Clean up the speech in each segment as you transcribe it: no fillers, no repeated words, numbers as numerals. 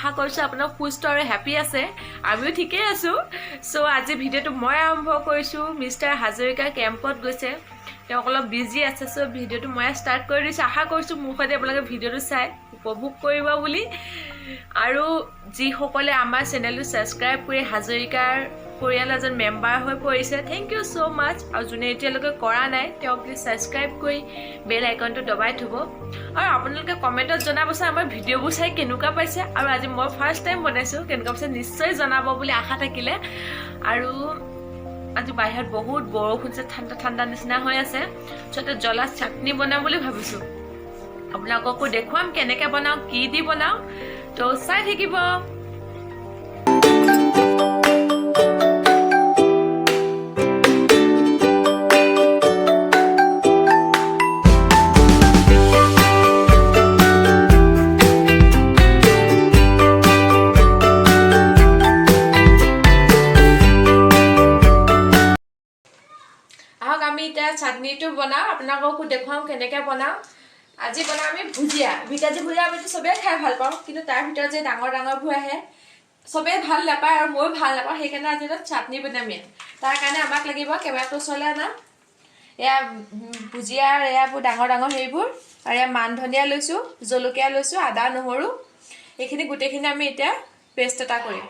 আশা কৰিছোঁ আপোনালোক সুস্থ আৰু হেপী আছে আমিও ঠিকেই আছোঁ সো আজি ভিডিঅ'টো মই আৰম্ভ কৰিছোঁ মিষ্টাৰ হাজৰিকা কেম্পত গৈছে তেওঁ অলপ বিজি আছে সো ভিডিঅ'টো মই ষ্টাৰ্ট কৰি দিছোঁ আশা কৰিছোঁ মোৰ সৈতে আপোনালোকে ভিডিঅ'টো চাই উপভোগ কৰিব বুলি আৰু যিসকলে আমাৰ চেনেলটো ছাবস্ক্ৰাইব কৰি হাজৰিকাৰ পৰিয়াল এজন মেম্বাৰ হৈ পৰিছে থেংক ইউ সো মাচ আৰু যোনে এতিয়ালৈকে কৰা নাই তেওঁ প্লিজ ছাবস্ক্ৰাইব কৰি বেল আইকনটো দবাই থ'ব আৰু আপোনালোকে কমেণ্টত জনাবচোন আমাৰ ভিডিঅ'বোৰ চাই কেনেকুৱা পাইছে আৰু আজি মই ফাৰ্ষ্ট টাইম বনাইছোঁ কেনেকুৱা পাইছে নিশ্চয় জনাব বুলি আশা থাকিলে আৰু আজি বাহিৰত বহুত বৰষুণ ঠাণ্ডা ঠাণ্ডা নিচিনা হৈ আছে সতে জ্বলা চাটনি বনাম বুলি ভাবিছোঁ আপোনালোককো দেখুৱাম কেনেকৈ বনাওঁ কি দি বনাওঁ তো চাই থাকিব আমি এটা চাটনিটো বনাও আপোনালোককো দেখুৱাম কেনেকৈ বনাও আজি বনাও আমি ভুজিয়া ভিটাজি ভুজিয়া আমি সবে খাই ভাল পাওঁ কিন্তু তাৰ ভিতৰত যে ডাঙৰ ডাঙৰবোৰ আহে সবে ভাল নাপায় আৰু মই ভাল নাপাওঁ সেইকাৰণে আজি এটা চাটনি বনাম তাৰ কাৰণে আমাক লাগিব কেমেৰাটো চলে না এয়া ভুজিয়াৰ এয়াবোৰ ডাঙৰ ডাঙৰ সেইবোৰ আৰু এয়া মান ধনিয়া লৈছোঁ জলকীয়া লৈছোঁ আদা নহৰু এইখিনি গোটেইখিনি আমি এতিয়া পেষ্ট এটা কৰিম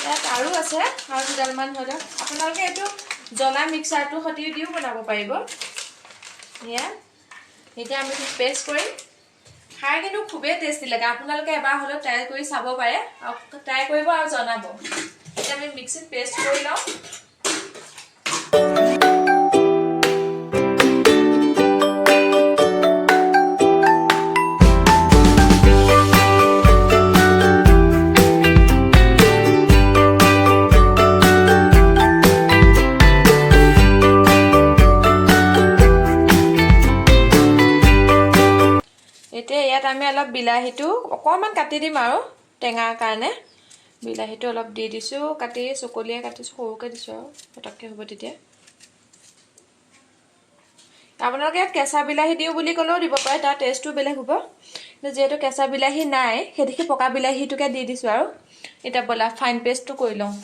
ইয়াত আৰু আছে আৰু দুডালমান হৈ যাওক আপোনালোকে এইটো জ্বলা মিক্সাৰটোৰ সৈতে দিও বনাব পাৰিব এয়া এতিয়া আমি পেষ্ট কৰিম খাই কিন্তু খুবেই টেষ্টি লাগে আপোনালোকে এবাৰ হ'লেও ট্ৰাই কৰি চাব পাৰে আৰু ট্ৰাই কৰিব আৰু জনাব এতিয়া আমি মিক্সিত পেষ্ট কৰি লওঁ ইয়াত আমি অলপ বিলাহীটো অকণমান কাটি দিম আৰু টেঙাৰ কাৰণে বিলাহীটো অলপ দি দিছোঁ কাটি চকলিয়াই কাটিছোঁ সৰুকৈ দিছোঁ আৰু পটককৈ হ'ব তেতিয়া আপোনালোকে ইয়াত কেঁচা বিলাহী দিওঁ বুলি ক'লেও দিব পাৰে তাৰ টেষ্টটো বেলেগ হ'ব কিন্তু যিহেতু কেঁচা বিলাহী নাই সেইদেখি পকা বিলাহীটোকে দি দিছোঁ আৰু এতিয়া ব'লা ফাইন পেষ্টটো কৰি লওঁ